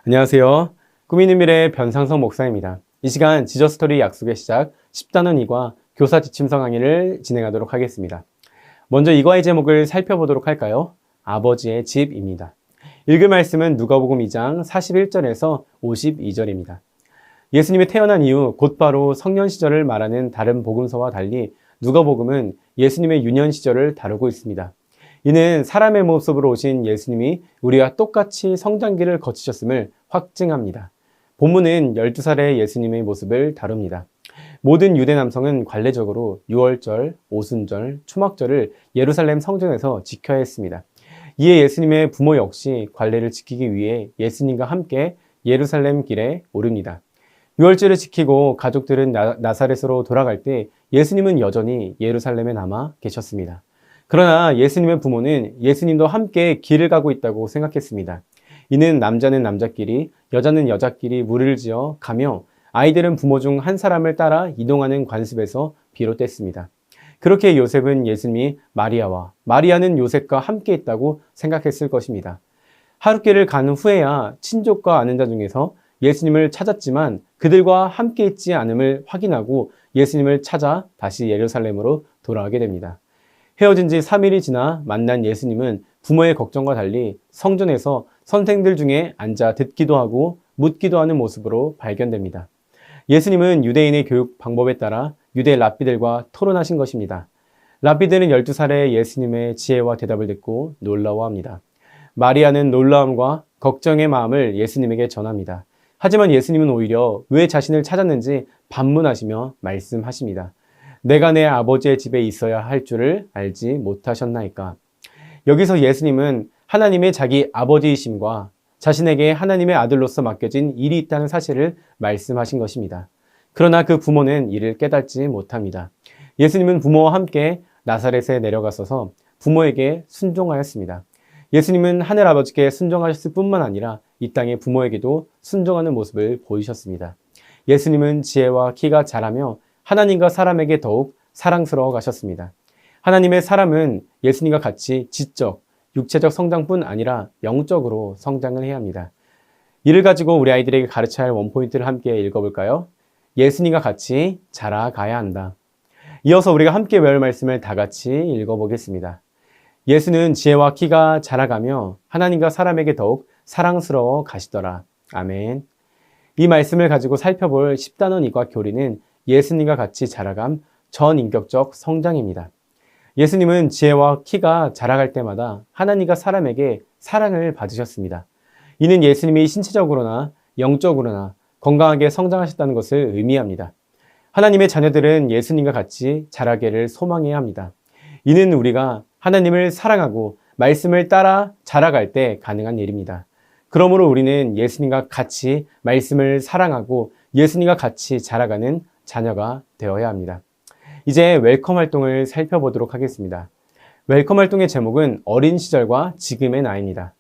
안녕하세요. 꿈 있는 미래의 변상석 목사입니다. 이 시간 지저스토리 약속의 시작 10단원 2과 교사 지침서 강의를 진행하도록 하겠습니다. 먼저 이과의 제목을 살펴보도록 할까요? 아버지의 집입니다. 읽을 말씀은 누가복음 2장 41절에서 52절입니다. 예수님이 태어난 이후 곧바로 성년 시절을 말하는 다른 복음서와 달리 누가복음은 예수님의 유년 시절을 다루고 있습니다. 이는 사람의 모습으로 오신 예수님이 우리와 똑같이 성장기를 거치셨음을 확증합니다. 본문은 12살의 예수님의 모습을 다룹니다. 모든 유대 남성은 관례적으로 유월절, 오순절, 초막절을 예루살렘 성전에서 지켜야 했습니다. 이에 예수님의 부모 역시 관례를 지키기 위해 예수님과 함께 예루살렘 길에 오릅니다. 유월절을 지키고 가족들은 나사렛으로 돌아갈 때 예수님은 여전히 예루살렘에 남아 계셨습니다. 그러나 예수님의 부모는 예수님도 함께 길을 가고 있다고 생각했습니다. 이는 남자는 남자끼리, 여자는 여자끼리 무리를 지어 가며 아이들은 부모 중 한 사람을 따라 이동하는 관습에서 비롯됐습니다. 그렇게 요셉은 예수님이 마리아와 마리아는 요셉과 함께 있다고 생각했을 것입니다. 하룻길을 간 후에야 친족과 아는 자 중에서 예수님을 찾았지만 그들과 함께 있지 않음을 확인하고 예수님을 찾아 다시 예루살렘으로 돌아가게 됩니다. 헤어진 지 3일이 지나 만난 예수님은 부모의 걱정과 달리 성전에서 선생들 중에 앉아 듣기도 하고 묻기도 하는 모습으로 발견됩니다. 예수님은 유대인의 교육 방법에 따라 유대 랍비들과 토론하신 것입니다. 랍비들은 12살의 예수님의 지혜와 대답을 듣고 놀라워합니다. 마리아는 놀라움과 걱정의 마음을 예수님에게 전합니다. 하지만 예수님은 오히려 왜 자신을 찾았는지 반문하시며 말씀하십니다. 내가 내 아버지의 집에 있어야 할 줄을 알지 못하셨나이까. 여기서 예수님은 하나님의 자기 아버지이심과 자신에게 하나님의 아들로서 맡겨진 일이 있다는 사실을 말씀하신 것입니다. 그러나 그 부모는 이를 깨닫지 못합니다. 예수님은 부모와 함께 나사렛에 내려가셔서 부모에게 순종하였습니다. 예수님은 하늘아버지께 순종하셨을 뿐만 아니라 이 땅의 부모에게도 순종하는 모습을 보이셨습니다. 예수님은 지혜와 키가 자라며 하나님과 사람에게 더욱 사랑스러워 가셨습니다. 하나님의 사람은 예수님과 같이 지적, 육체적 성장뿐 아니라 영적으로 성장을 해야 합니다. 이를 가지고 우리 아이들에게 가르쳐야 할 원포인트를 함께 읽어볼까요? 예수님과 같이 자라가야 한다. 이어서 우리가 함께 외울 말씀을 다 같이 읽어보겠습니다. 예수는 지혜와 키가 자라가며 하나님과 사람에게 더욱 사랑스러워 가시더라. 아멘. 이 말씀을 가지고 살펴볼 10단원 2과 교리는 예수님과 같이 자라감 전인격적 성장입니다. 예수님은 지혜와 키가 자라갈 때마다 하나님과 사람에게 사랑을 받으셨습니다. 이는 예수님이 신체적으로나 영적으로나 건강하게 성장하셨다는 것을 의미합니다. 하나님의 자녀들은 예수님과 같이 자라기를 소망해야 합니다. 이는 우리가 하나님을 사랑하고 말씀을 따라 자라갈 때 가능한 일입니다. 그러므로 우리는 예수님과 같이 말씀을 사랑하고 예수님과 같이 자라가는 자녀가 되어야 합니다. 이제 웰컴 활동을 살펴보도록 하겠습니다. 웰컴 활동의 제목은 어린 시절과 지금의 나이입니다.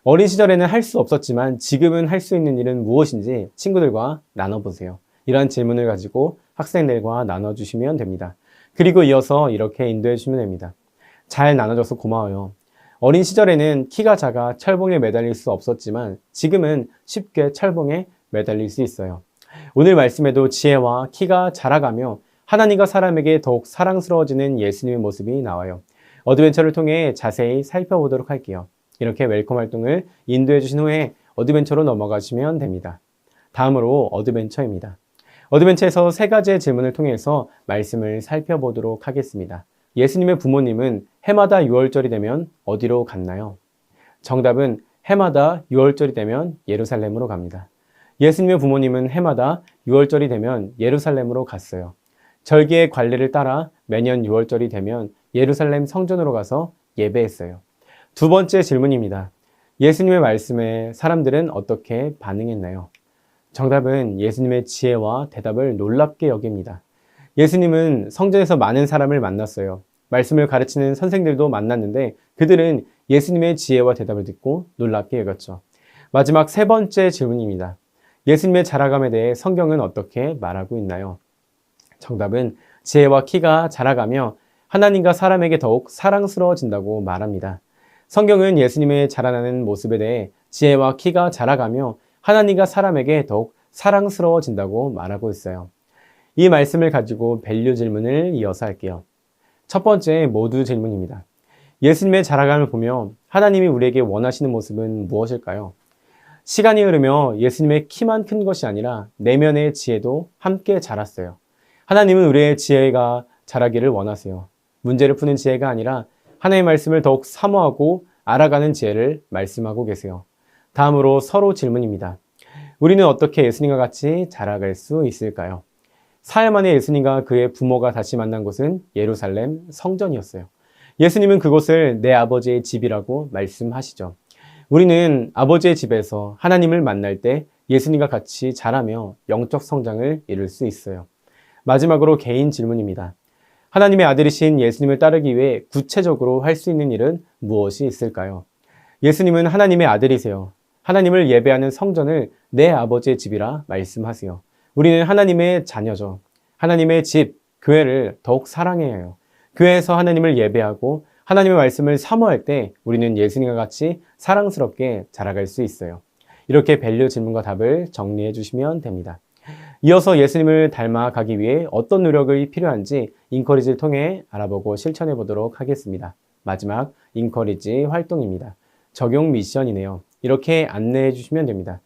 어린 시절에는 할 수 없었지만 지금은 할 수 있는 일은 무엇인지 친구들과 나눠보세요. 이러한 질문을 가지고 학생들과 나눠주시면 됩니다. 그리고 이어서 이렇게 인도해 주시면 됩니다. 잘 나눠줘서 고마워요. 어린 시절에는 키가 작아 철봉에 매달릴 수 없었지만 지금은 쉽게 철봉에 매달릴 수 있어요. 오늘 말씀에도 지혜와 키가 자라가며 하나님과 사람에게 더욱 사랑스러워지는 예수님의 모습이 나와요. 어드벤처를 통해 자세히 살펴보도록 할게요. 이렇게 웰컴 활동을 인도해 주신 후에 어드벤처로 넘어가시면 됩니다. 다음으로 어드벤처입니다. 어드벤처에서 3가지의 질문을 통해서 말씀을 살펴보도록 하겠습니다. 예수님의 부모님은 해마다 6월절이 되면 어디로 갔나요? 정답은 해마다 6월절이 되면 예루살렘으로 갑니다. 예수님의 부모님은 해마다 6월절이 되면 예루살렘으로 갔어요. 절기의 관례를 따라 매년 6월절이 되면 예루살렘 성전으로 가서 예배했어요. 2번째 질문입니다. 예수님의 말씀에 사람들은 어떻게 반응했나요? 정답은 예수님의 지혜와 대답을 놀랍게 여깁니다. 예수님은 성전에서 많은 사람을 만났어요. 말씀을 가르치는 선생들도 만났는데 그들은 예수님의 지혜와 대답을 듣고 놀랍게 여겼죠. 마지막 3번째 질문입니다. 예수님의 자라감에 대해 성경은 어떻게 말하고 있나요? 정답은 지혜와 키가 자라가며 하나님과 사람에게 더욱 사랑스러워진다고 말합니다. 성경은 예수님의 자라나는 모습에 대해 지혜와 키가 자라가며 하나님과 사람에게 더욱 사랑스러워진다고 말하고 있어요. 이 말씀을 가지고 밸류 질문을 이어서 할게요. 첫 번째 모두 질문입니다. 예수님의 자라감을 보며 하나님이 우리에게 원하시는 모습은 무엇일까요? 시간이 흐르며 예수님의 키만 큰 것이 아니라 내면의 지혜도 함께 자랐어요. 하나님은 우리의 지혜가 자라기를 원하세요. 문제를 푸는 지혜가 아니라 하나님의 말씀을 더욱 사모하고 알아가는 지혜를 말씀하고 계세요. 다음으로 서로 질문입니다. 우리는 어떻게 예수님과 같이 자라갈 수 있을까요? 사흘 만에 예수님과 그의 부모가 다시 만난 곳은 예루살렘 성전이었어요. 예수님은 그곳을 내 아버지의 집이라고 말씀하시죠. 우리는 아버지의 집에서 하나님을 만날 때 예수님과 같이 자라며 영적 성장을 이룰 수 있어요. 마지막으로 개인 질문입니다. 하나님의 아들이신 예수님을 따르기 위해 구체적으로 할 수 있는 일은 무엇이 있을까요? 예수님은 하나님의 아들이세요. 하나님을 예배하는 성전을 내 아버지의 집이라 말씀하세요. 우리는 하나님의 자녀죠. 하나님의 집, 교회를 더욱 사랑해야 해요. 교회에서 하나님을 예배하고 하나님의 말씀을 사모할 때 우리는 예수님과 같이 사랑스럽게 자라갈 수 있어요. 이렇게 밸류 질문과 답을 정리해 주시면 됩니다. 이어서 예수님을 닮아가기 위해 어떤 노력이 필요한지 인커리지를 통해 알아보고 실천해 보도록 하겠습니다. 마지막 인커리지 활동입니다. 적용 미션이네요. 이렇게 안내해 주시면 됩니다.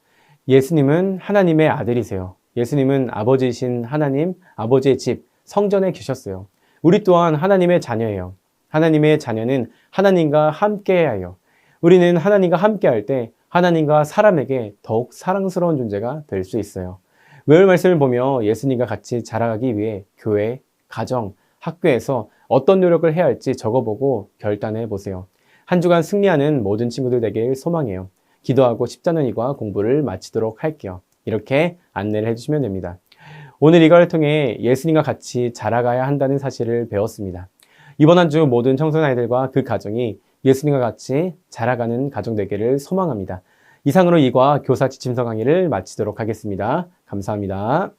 예수님은 하나님의 아들이세요. 예수님은 아버지이신 하나님, 아버지의 집, 성전에 계셨어요. 우리 또한 하나님의 자녀예요. 하나님의 자녀는 하나님과 함께해야 해요. 우리는 하나님과 함께할 때 하나님과 사람에게 더욱 사랑스러운 존재가 될 수 있어요. 외울 말씀을 보며 예수님과 같이 자라가기 위해 교회, 가정, 학교에서 어떤 노력을 해야 할지 적어보고 결단해 보세요. 한 주간 승리하는 모든 친구들 되길 소망해요. 기도하고 십자는이과 공부를 마치도록 할게요. 이렇게 안내를 해주시면 됩니다. 오늘 이걸 통해 예수님과 같이 자라가야 한다는 사실을 배웠습니다. 이번 한 주 모든 청소년 아이들과 그 가정이 예수님과 같이 자라가는 가정 되기를 소망합니다. 이상으로 이과 교사 지침서 강의를 마치도록 하겠습니다. 감사합니다.